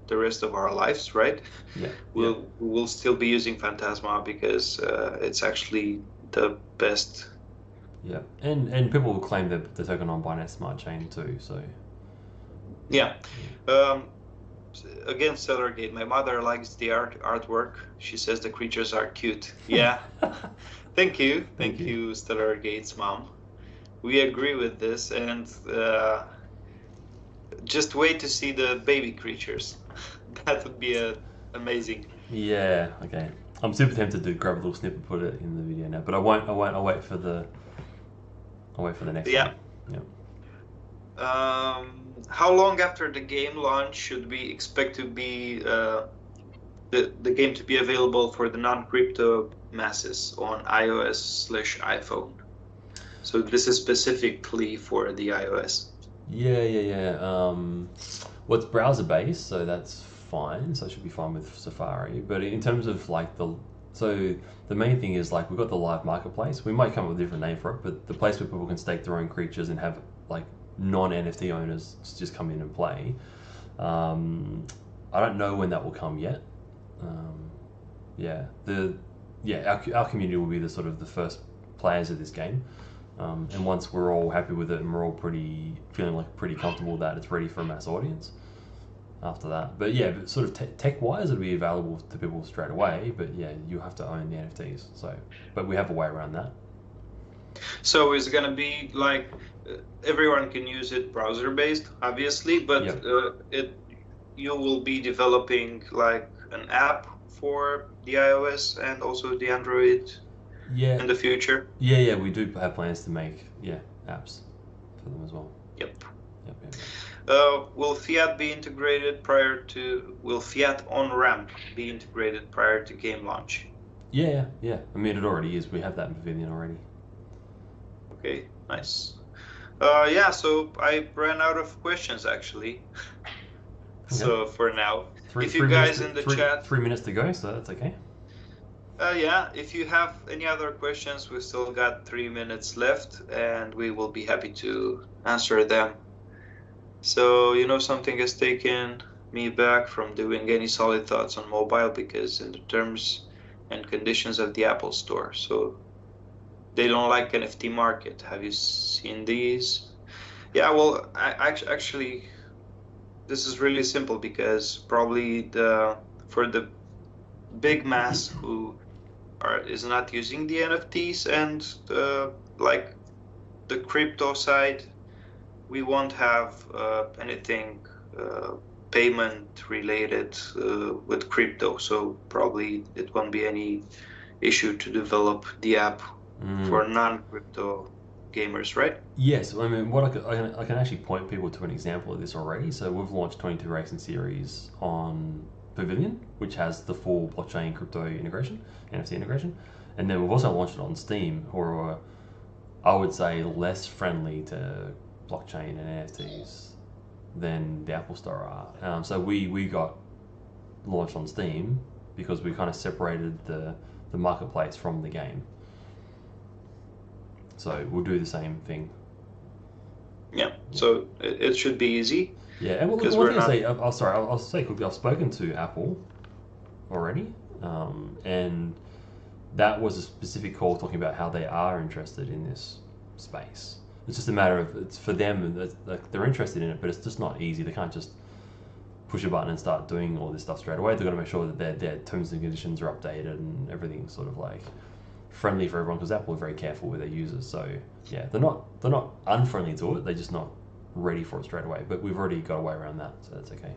the rest of our lives, right? Yeah. We'll still be using Phantasma because it's actually the best Yeah, and people will claim that the token on Binance Smart Chain too. So yeah. Um, Again, Stellargate. My mother likes the artwork. She says the creatures are cute. Yeah. Thank you, Stellargate's mom. We agree with this, and just wait to see the baby creatures. That would be amazing. Yeah. Okay. I'm super tempted to grab a little snip and put it in the video now, but I won't. I'll wait for the. I'll wait for the next Yeah. one. Yeah. How long after the game launch should we expect to be the game to be available for the non-crypto masses on iOS/iPhone? So this is specifically for the iOS. Yeah. Well, it's browser based, so that's fine. So it should be fine with Safari. But in terms of like the main thing is like we've got the live marketplace. We might come up with a different name for it, but the place where people can stake their own creatures and have like non-NFT owners just come in and play. I don't know when that will come yet. Our community will be the sort of the first players of this game. And once we're all happy with it and we're all feeling like pretty comfortable that it's ready for a mass audience after that. But yeah, but sort of tech-wise, it'll be available to people straight away. But yeah, you have to own the NFTs. So, but we have a way around that. So it's gonna be like everyone can use it browser-based, obviously, but you will be developing like an app for the iOS and also the Android. In the future. Yeah, we do have plans to make apps for them as well. Yep. Yep. Will Fiat be integrated will Fiat on ramp be integrated prior to game launch? Yeah. I mean, it already is. We have that in Pavilion already. Okay, nice. So I ran out of questions actually. Okay. So for now, if you guys in the chat, 3 minutes to go, so that's okay. If you have any other questions, we've still got 3 minutes left and we will be happy to answer them. So, something has taken me back from doing any solid thoughts on mobile because in the terms and conditions of the Apple Store. So they don't like NFT market. Have you seen these? Yeah, well, actually, this is really simple because probably for the big mass who is not using the NFTs and like the crypto side, we won't have anything payment related with crypto. So probably it won't be any issue to develop the app for non-crypto gamers, right? Yes, I mean, what I can actually point people to an example of this already. So we've launched 22 Racing Series on Pavilion, which has the full blockchain crypto integration, NFT integration, and then we've also launched it on Steam, who are, I would say, less friendly to blockchain and NFTs than the Apple Store are. So we got launched on Steam because we kind of separated the marketplace from the game. So we'll do the same thing. Yeah. So it should be easy. Yeah, and what I was say, I'll say quickly, I've spoken to Apple already, and that was a specific call talking about how they are interested in this space. It's just a matter of, it's for them, like they're interested in it, but it's just not easy. They can't just push a button and start doing all this stuff straight away. They've got to make sure that their terms and conditions are updated and everything's sort of like friendly for everyone, because Apple are very careful with their users. So yeah, they're not unfriendly to it. They're just not ready for it straight away, but we've already got a way around that, so that's okay.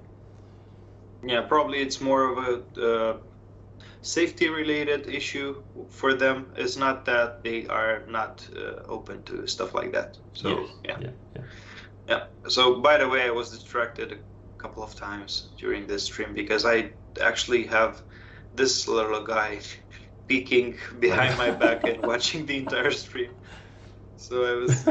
Yeah, probably it's more of a safety related issue for them. It's not that they are not open to stuff like that. So yeah. So by the way, I was distracted a couple of times during this stream because I actually have this little guy peeking behind my back and watching the entire stream. So I was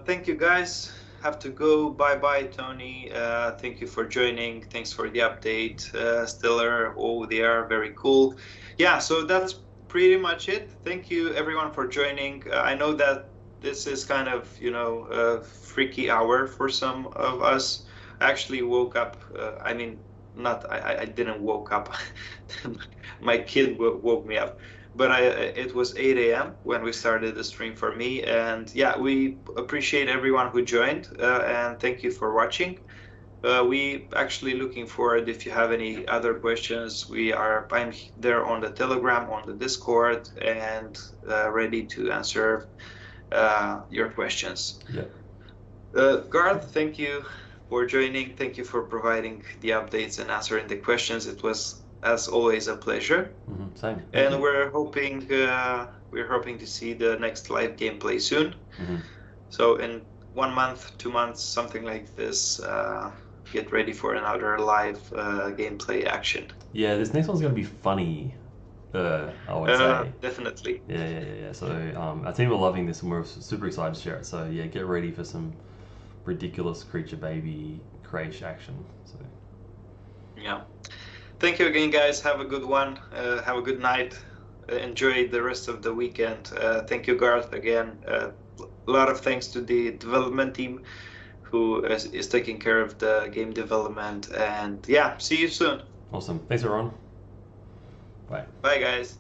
thank you guys. Have to go. Bye Tony. Thank you for joining. Thanks for the update. Stiller, they are very cool. Yeah, so that's pretty much it. Thank you everyone for joining. I know that this is kind of a freaky hour for some of us. I actually woke up. I didn't woke up. My kid woke me up. but it was 8 a.m. when we started the stream for me. And yeah, we appreciate everyone who joined, and thank you for watching. We actually looking forward if you have any other questions. I'm there on the Telegram, on the Discord, and ready to answer your questions. Yeah. Garth, thank you for joining. Thank you for providing the updates and answering the questions. It was, as always, a pleasure. Mm-hmm. Same. And we're hoping to see the next live gameplay soon. Mm-hmm. So in 1 month, 2 months, something like this, get ready for another live gameplay action. Yeah, this next one's going to be funny, I would say. Definitely. Yeah. So our team are loving this, and we're super excited to share it. So yeah, get ready for some ridiculous creature baby crash action. So yeah. Thank you again, guys. Have a good one. Have a good night. Enjoy the rest of the weekend. Thank you, Garth, again. A lot of thanks to the development team who is taking care of the game development. And yeah, see you soon. Awesome. Thanks, everyone. Bye. Bye, guys.